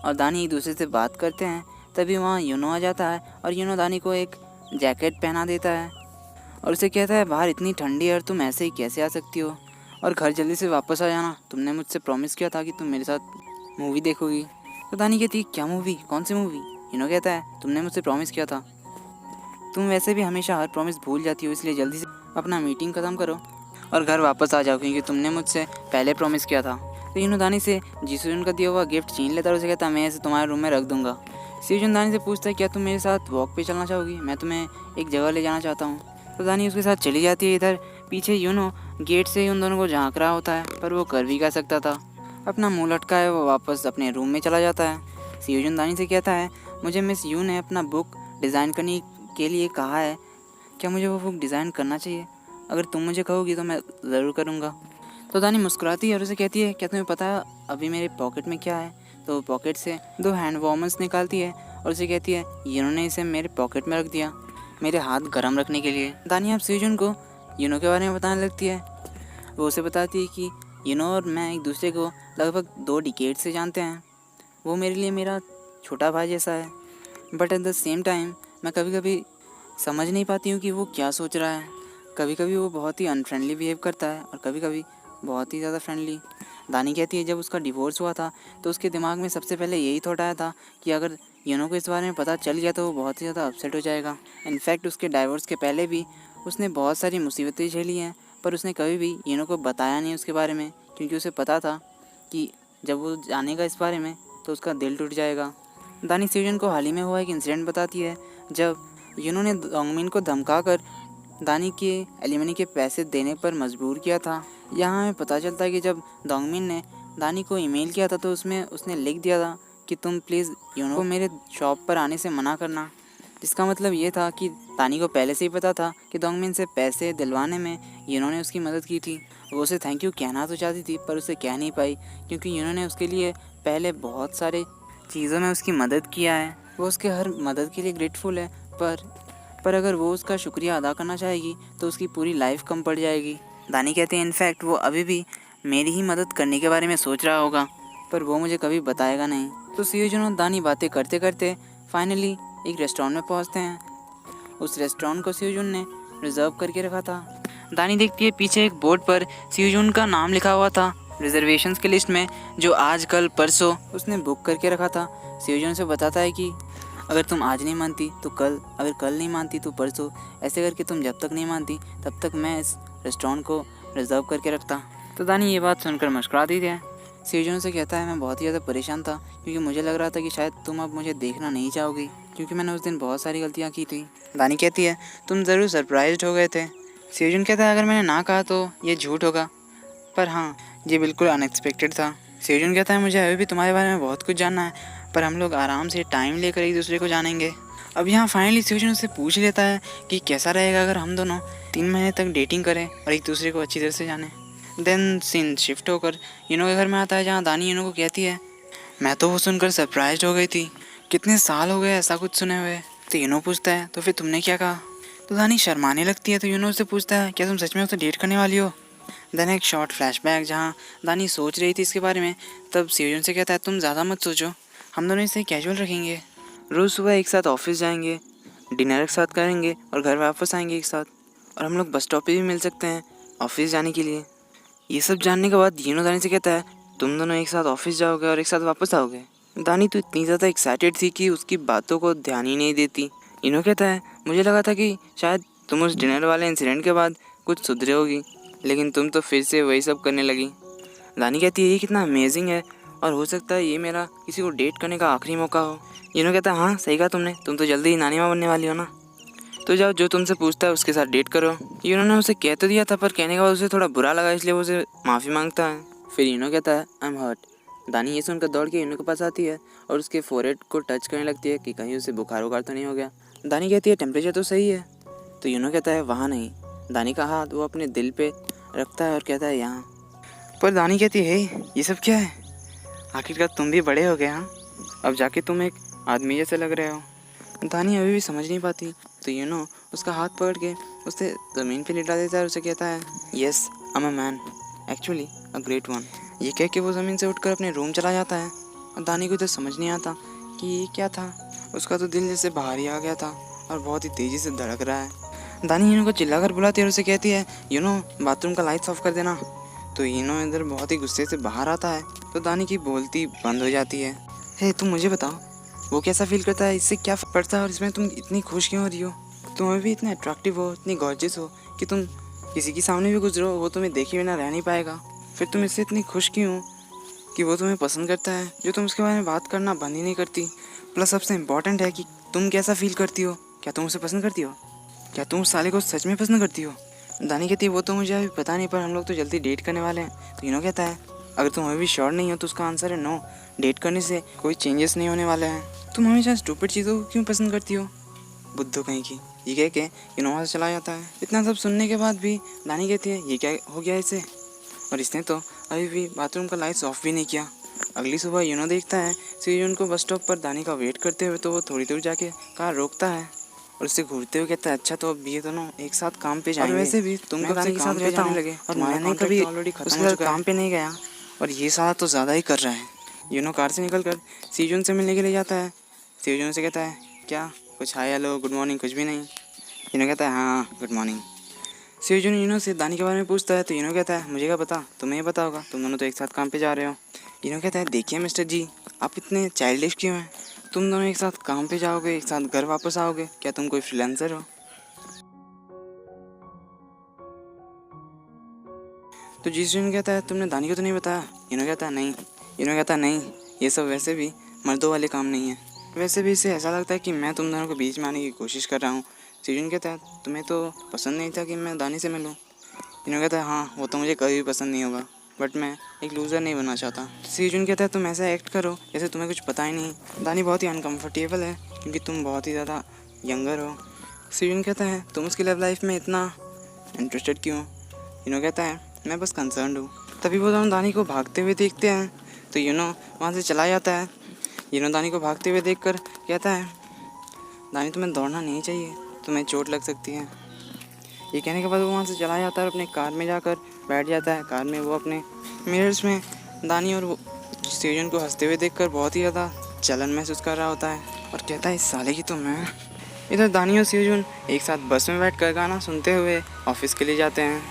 और दानी एक दूसरे से बात करते हैं। तभी वहाँ यूनो आ जाता है और यूनो दानी को एक जैकेट पहना देता है और उसे कहता है बाहर इतनी ठंडी है और तुम ऐसे ही कैसे आ सकती हो, और घर जल्दी से वापस आ जाना, तुमने मुझसे प्रॉमिस किया था कि तुम मेरे साथ मूवी देखोगी। तो दानी कहती है क्या मूवी, कौन सी मूवी? यूनो कहता है तुमने मुझसे प्रॉमिस किया था, तुम वैसे भी हमेशा हर प्रॉमिस भूल जाती हो, इसलिए जल्दी से अपना मीटिंग ख़त्म करो और घर वापस आ जाओ क्योंकि तुमने मुझसे पहले प्रॉमिस किया था। तो यूनो दानी से जीसुन का दिया हुआ गिफ्ट छीन लेता है और उसे कहता है मैं इसे तुम्हारे रूम में रख दूंगा। सीजन दानी से पूछता है क्या तुम मेरे साथ वॉक पे चलना चाहोगी, मैं तुम्हें एक जगह ले जाना चाहता हूँ। तो दानी उसके साथ चली जाती है। इधर पीछे यूनो गेट से ही उन दोनों को झाँक रहा होता है, पर वो कर भी क्या सकता था, अपना मुँह लटका है वो वापस अपने रूम में चला जाता है। सीजन दानी से कहता है मुझे मिस यू ने अपना बुक डिज़ाइन करने के लिए कहा है, क्या मुझे वो बुक डिज़ाइन करना चाहिए? अगर तुम मुझे कहोगी तो मैं ज़रूर करूँगा। तो दानी मुस्कुराती है और उसे कहती है क्या तुम्हें पता है अभी मेरे पॉकेट में क्या है? तो वो पॉकेट से 2 हैंड वार्मर्स निकालती है और उसे कहती है इन्होंने इसे मेरे पॉकेट में रख दिया मेरे हाथ गर्म रखने के लिए। दानी अब सीजन को यूनो के बारे में बताने लगती है। वो उसे बताती है कि यूनो और मैं एक दूसरे को लगभग 2 डिकेड से जानते हैं। वो मेरे लिए मेरा छोटा भाई जैसा है, but at the same time मैं कभी कभी समझ नहीं पाती हूँ कि वो क्या सोच रहा है। कभी कभी वो बहुत ही अनफ्रेंडली बिहेव करता है और कभी कभी बहुत ही ज़्यादा फ्रेंडली। दानी कहती है जब उसका डिवोर्स हुआ था तो उसके दिमाग में सबसे पहले यही थॉट आया था कि अगर यूनो को इस बारे में पता चल गया तो वो बहुत ही ज़्यादा अपसेट हो जाएगा। इनफैक्ट उसके डाइवोर्स के पहले भी उसने बहुत सारी मुसीबतें झेली हैं, पर उसने कभी भी यूनो को बताया नहीं उसके बारे में, क्योंकि उसे पता था कि जब वो जानेगा इस बारे में तो उसका दिल टूट जाएगा। दानी सीजन को हाल ही में हुआ एक इंसिडेंट बताती है जब यूनो ने डोंगमिन को धमकाकर दानी के एलिमनी के पैसे देने पर मजबूर किया था। यहाँ हमें पता चलता है कि जब डोंगमिन ने दानी को ईमेल किया था तो उसमें उसने लिख दिया था कि तुम प्लीज़ यूनो को मेरे शॉप पर आने से मना करना, जिसका मतलब ये था कि दानी को पहले से ही पता था कि डोंगमिन से पैसे दिलवाने में यूनो ने उसकी मदद की थी। वो उसे थैंक यू कहना तो चाहती थी पर उसे कह नहीं पाई क्योंकि यूनो ने उसके लिए पहले बहुत सारे चीज़ों में उसकी मदद किया है। वो उसके हर मदद के लिए ग्रेटफुल है, पर अगर वो उसका शुक्रिया अदा करना चाहेगी तो उसकी पूरी लाइफ कम पड़ जाएगी। दानी कहते हैं इनफैक्ट वो अभी भी मेरी ही मदद करने के बारे में सोच रहा होगा, पर वो मुझे कभी बताएगा नहीं। तो सीजन और दानी बातें करते करते फाइनली एक रेस्टोरेंट में पहुंचते हैं। उस रेस्टोरेंट को सीजन ने रिजर्व करके रखा था। दानी देखती है पीछे एक बोर्ड पर सीजन का नाम लिखा हुआ था रिजर्वेशंस की लिस्ट में, जो आज कल परसों उसने बुक करके रखा था। सीजन से बताता है कि अगर तुम आज नहीं मानती तो कल, अगर कल नहीं मानती तो परसों, ऐसे करके तुम जब तक नहीं मानती तब तक मैं इस रेस्टोरेंट को रिजर्व करके रखता। तो दानी ये बात सुनकर मुस्कुराती है। सीजन से कहता है मैं बहुत ही ज़्यादा परेशान था क्योंकि मुझे लग रहा था कि शायद तुम अब मुझे देखना नहीं चाहोगी क्योंकि मैंने उस दिन बहुत सारी गलतियाँ की थी। दानी कहती है तुम ज़रूर सरप्राइज्ड हो गए थे। सीजन कहता है अगर मैंने ना कहा तो ये झूठ होगा, पर हाँ ये बिल्कुल अनएक्सपेक्टेड था। सीजन कहता है मुझे अभी भी तुम्हारे बारे में बहुत कुछ जानना है, पर हम लोग आराम से टाइम लेकर एक दूसरे को जानेंगे। अब यहाँ फाइनली सीजन उससे पूछ लेता है कि कैसा रहेगा अगर हम दोनों 3 महीने तक डेटिंग करें और एक दूसरे को अच्छी तरह से जानें। देन सीन शिफ्ट होकर यूनो के घर में आता है जहाँ दानी यूनो को कहती है मैं तो वो सुनकर सरप्राइज हो गई थी, कितने साल हो गए ऐसा कुछ सुने हुए। तो यूनो पूछता है तो फिर तुमने क्या कहा? तो दानी शर्माने लगती है। तो यूनो उससे पूछता है क्या तुम सच में उसे डेट करने वाली हो? देन एक शॉर्ट फ्लैशबैक जहाँ दानी सोच रही थी इसके बारे में। तब सीजन से कहता है तुम ज़्यादा मत सोचो, हम दोनों इसे कैजुअल रखेंगे, रोज़ सुबह एक साथ ऑफिस जाएंगे, डिनर एक साथ करेंगे और घर वापस आएंगे एक साथ, और हम लोग बस स्टॉप पे भी मिल सकते हैं ऑफिस जाने के लिए। ये सब जानने के बाद यूनो दानी से कहता है तुम दोनों एक साथ ऑफिस जाओगे और एक साथ वापस आओगे। दानी तो इतनी ज़्यादा एक्साइटेड थी कि उसकी बातों को ध्यान ही नहीं देती। यूनो कहता है मुझे लगा था कि शायद तुम उस डिनर वाले इंसिडेंट के बाद कुछ सुधरे होगी, लेकिन तुम तो फिर से वही सब करने लगी। दानी कहती है ये कितना अमेजिंग है और हो सकता है ये मेरा किसी को डेट करने का आखिरी मौका हो। यूनो कहता है हाँ सही कहा तुमने, तुम तो जल्दी ही नानी माँ बनने वाली हो ना, तो जाओ जो तुमसे पूछता है उसके साथ डेट करो। यूनो ने उसे कह तो दिया था, पर कहने के बाद उसे थोड़ा बुरा लगा, इसलिए वो उसे माफ़ी मांगता है। फिर यूनो कहता है आई एम हर्ट। दानी ये सुनकर दौड़ के यूनो के पास आती है और उसके फोरहेड को टच करने लगती है कि कहीं उसे बुखार वुखार तो नहीं हो गया। दानी कहती है टेम्परेचर तो सही है। तो यूनो कहता है वहाँ नहीं। दानी का हाथ वो अपने दिल पे रखता है और कहता है यहाँ। पर दानी कहती है ये सब क्या है, आखिरकार तुम भी बड़े हो गए हाँ, अब जाके तुम एक आदमी जैसे लग रहे हो। दानी अभी भी समझ नहीं पाती। तो यूनो उसका हाथ पकड़ के उसे ज़मीन पे लिटा देता है और उसे कहता है yes I am a man, actually a great one. ये कह के वो ज़मीन से उठकर अपने रूम चला जाता है। और दानी को इधर समझ नहीं आता कि ये क्या था। उसका तो दिल जैसे बाहर ही आ गया था और बहुत ही तेज़ी से धड़क रहा है। दानी यूनो को चिल्लाकर बुलाती है और उसे कहती है, यूनो बाथरूम का लाइट्स ऑफ कर देना। तो यूनो इधर बहुत ही गुस्से से बाहर आता है तो दानी की बोलती बंद हो जाती है। हे तुम मुझे बताओ, वो कैसा फील करता है, इससे क्या फ़र्क पड़ता है और इसमें तुम इतनी खुश क्यों हो रही हो? तुम अभी भी इतने अट्रैक्टिव हो, इतनी गॉर्जियस हो कि तुम किसी के सामने भी गुजरो वो तुम्हें देखे बिना रह नहीं पाएगा। फिर तुम इससे इतनी खुश क्यों हो कि वो तुम्हें पसंद करता है, जो तुम उसके बारे में बात करना बंद ही नहीं करती। प्लस सबसे इम्पॉर्टेंट है कि तुम कैसा फील करती हो, क्या तुम उसे पसंद करती हो, क्या तुम उस साले को सच में पसंद करती हो? दानी कहती है वो तो मुझे अभी पता नहीं, पर हम लोग तो जल्दी डेट करने वाले हैं। तो यूनो कहता है अगर तुम अभी भी श्योर नहीं हो तो उसका आंसर है नो, डेट करने से कोई चेंजेस नहीं होने वाले हैं। तुम हमेशा स्टूपिड चीज़ों को क्यों पसंद करती हो, बुद्धू कहीं की। ये कह के यूनो वहाँ से चला जाता है। इतना सब सुनने के बाद भी दानी कहती है ये क्या हो गया इसे, और इसने तो अभी भी बाथरूम का लाइट्स ऑफ भी नहीं किया। अगली सुबह यूनो देखता है सीजन को बस स्टॉप पर दानी का वेट करते हुए, तो वो थोड़ी दूर जाके कार रोकता है और उससे घूरते हुए कहता है अच्छा तो अब ये दोनों एक साथ काम पे जाएंगे। और वैसे भी तुम तो दानी के साथ रहता हूँ और मैंने कभी ऑलरेडी खत्म काम पे नहीं गया और ये साला तो ज़्यादा ही कर रहा है। यूनो कार से निकल कर सीजन से मिलने के लिए जाता है। सीजन से कहता है क्या कुछ हाय हेलो गुड मॉर्निंग कुछ भी नहीं। यूनो कहता है हाँ गुड मॉर्निंग। सीजन यूनो से दानी के बारे में पूछता है तो यूनो कहता है मुझे क्या पता, तुम्हें ये पता होगा, तुम दोनों तो एक साथ काम पे जा रहे हो। यूनो कहता है देखिए मिस्टर जी आप इतने चाइल्डिश क्यों हैं, तुम दोनों एक साथ काम पे जाओगे, एक साथ घर वापस आओगे, क्या तुम कोई फ्रीलांसर हो? तो जीसुन कहता है तुमने दानी को तो नहीं बताया? यूनो कहता है नहीं। यूनो कहता है नहीं ये सब वैसे भी मर्दों वाले काम नहीं है, वैसे भी इसे ऐसा लगता है कि मैं तुम दोनों को बीच में आने की कोशिश कर रहा हूँ। सीजन कहता है तुम्हें तो पसंद नहीं था कि मैं दानी से मिलूँ? यूनो कहता है हाँ वो तो मुझे कभी भी पसंद नहीं होगा, बट मैं एक लूज़र नहीं बनना चाहता। सीजन कहता है तुम ऐसा एक्ट करो जैसे तुम्हें कुछ पता ही नहीं। दानी बहुत ही अनकम्फर्टेबल है क्योंकि तुम बहुत ही ज़्यादा यंगर हो। सीजन कहता है तुम उसकी लव लाइफ में इतना इंटरेस्टेड क्यों? यूनो कहता है मैं बस कंसर्न हूँ। तभी वो दोनों दानी को भागते हुए देखते हैं तो यूनो वहाँ से चला जाता है। यूनो दानी को भागते हुए देखकर कहता है दानी तुम्हें दौड़ना नहीं चाहिए, तुम्हें चोट लग सकती है। ये कहने के बाद वो वहाँ से चला जाता है और अपने कार में जाकर बैठ जाता है। कार में वो अपने मिरर्स में दानी और सीजन को हंसते हुए देखकर बहुत ही ज़्यादा जलन महसूस कर रहा होता है और कहता है इस साले की तो मैं। इधर दानी और सीजन एक साथ बस में बैठकर गाना सुनते हुए ऑफिस के लिए जाते हैं।